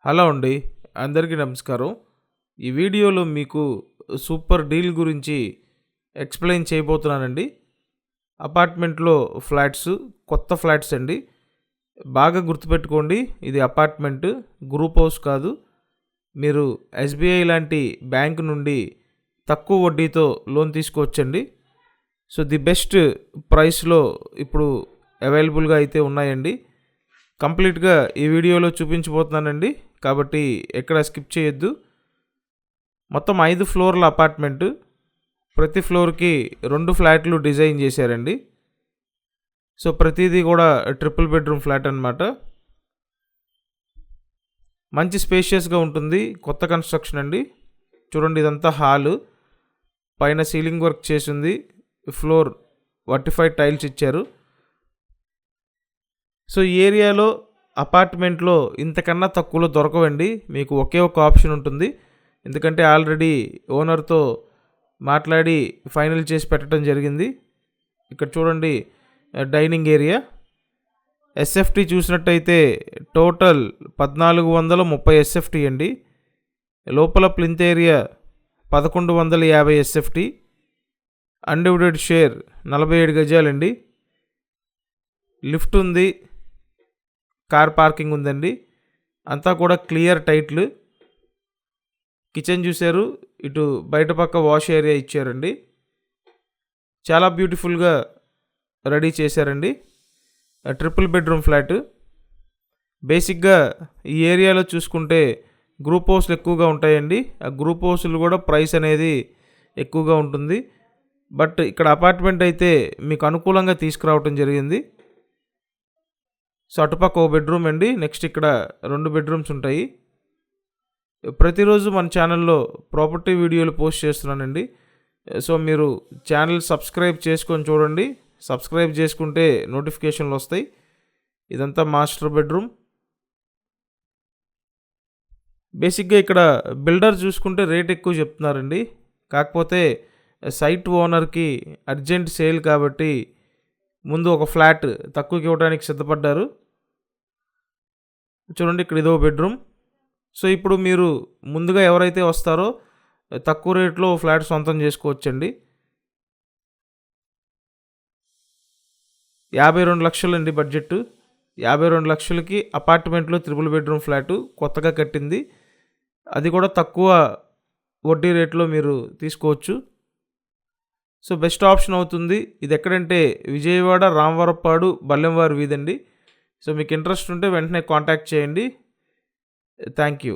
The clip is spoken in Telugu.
హలో అండి, అందరికీ నమస్కారం. ఈ వీడియోలో మీకు సూపర్ డీల్ గురించి ఎక్స్ప్లెయిన్ చేయబోతున్నానండి. అపార్ట్మెంట్లో ఫ్లాట్స్, కొత్త ఫ్లాట్స్ అండి. బాగా గుర్తుపెట్టుకోండి, ఇది అపార్ట్మెంట్, గ్రూప్ హౌస్ కాదు. మీరు ఎస్బీఐ లాంటి బ్యాంక్ నుండి తక్కువ వడ్డీతో లోన్ తీసుకోవచ్చండి. సో ది బెస్ట్ ప్రైస్లో ఇప్పుడు అవైలబుల్గా అయితే ఉన్నాయండి. కంప్లీట్గా ఈ వీడియోలో చూపించబోతున్నానండి, కాబట్టి ఎక్కడ స్కిప్ చేయొద్దు. మొత్తం 5 ఫ్లోర్ల అపార్ట్మెంటు. ప్రతి ఫ్లోర్కి 2 ఫ్లాట్లు డిజైన్ చేశారండి. సో ప్రతిదీ కూడా ట్రిపుల్ బెడ్రూమ్ ఫ్లాట్ అన్నమాట. మంచి స్పేషియస్గా ఉంటుంది, కొత్త కన్స్ట్రక్షన్ అండి. చూడండి, ఇదంతా హాలు, పైన సీలింగ్ వర్క్ చేసింది, ఫ్లోర్ వర్టిఫైడ్ టైల్స్ ఇచ్చారు. సో ఈ ఏరియాలో అపార్ట్మెంట్లో ఇంతకన్నా తక్కువలో దొరకవండి. మీకు ఒకే ఒక ఆప్షన్ ఉంటుంది, ఎందుకంటే ఆల్రెడీ ఓనర్తో మాట్లాడి ఫైనల్ చేసి పెట్టడం జరిగింది. ఇక్కడ చూడండి, డైనింగ్ ఏరియా ఎస్ఎఫ్టీ చూసినట్టయితే టోటల్ 1430 ఎస్ఎఫ్టీ అండి. లోపల plinth area 1150 SFT. Undivided share 47 గజాలండి. లిఫ్ట్ ఉంది, కార్ పార్కింగ్ ఉందండి. అంతా కూడా క్లియర్ టైట్లు. కిచెన్ చూశారు, ఇటు బయట పక్క వాష్ ఏరియా ఇచ్చారండి. చాలా బ్యూటిఫుల్గా రెడీ చేశారండి. Triple bedroom flat. బేసిక్గా ఈ ఏరియాలో చూసుకుంటే గ్రూప్ హౌస్లు ఎక్కువగా ఉంటాయండి. ఆ గ్రూప్ హౌస్లు కూడా ప్రైస్ అనేది ఎక్కువగా ఉంటుంది. బట్ ఇక్కడ అపార్ట్మెంట్ అయితే మీకు అనుకూలంగా తీసుకురావటం జరిగింది. సో అటుపక్క ఓ బెడ్రూమ్ అండి. నెక్స్ట్ ఇక్కడ 2 బెడ్రూమ్స్ ఉంటాయి. ప్రతిరోజు మన ఛానల్లో ప్రాపర్టీ వీడియోలు పోస్ట్ చేస్తున్నానండి. సో మీరు ఛానల్ సబ్స్క్రైబ్ చేసుకొని చూడండి. సబ్స్క్రైబ్ చేసుకుంటే నోటిఫికేషన్లు వస్తాయి. ఇదంతా మాస్టర్ బెడ్రూమ్. బేసిక్గా ఇక్కడ బిల్డర్ చూసుకుంటే రేట్ ఎక్కువ చెప్తున్నారండి. కాకపోతే సైట్ ఓనర్కి అర్జెంట్ సేల్ కాబట్టి ముందు ఒక ఫ్లాట్ తక్కువకి ఇవ్వడానికి సిద్ధపడ్డారు. చూడండి, ఇక్కడ ఇదో బెడ్రూమ్. సో ఇప్పుడు మీరు ముందుగా ఎవరైతే వస్తారో తక్కువ రేట్లో ఫ్లాట్ సొంతం చేసుకోవచ్చండి. 52 లక్షలు అండి బడ్జెట్. 52 లక్షలకి అపార్ట్మెంట్లో ట్రిపుల్ బెడ్రూమ్ ఫ్లాటు కొత్తగా కట్టింది. అది కూడా తక్కువ వడ్డీ రేట్లో మీరు తీసుకోవచ్చు. సో బెస్ట్ ఆప్షన్ అవుతుంది. ఇది ఎక్కడంటే విజయవాడ రామవరపాడు బల్లెంవారి వీధండి. సో మీకు ఇంట్రెస్ట్ ఉంటే వెంటనే కాంటాక్ట్ చేయండి. Thank you.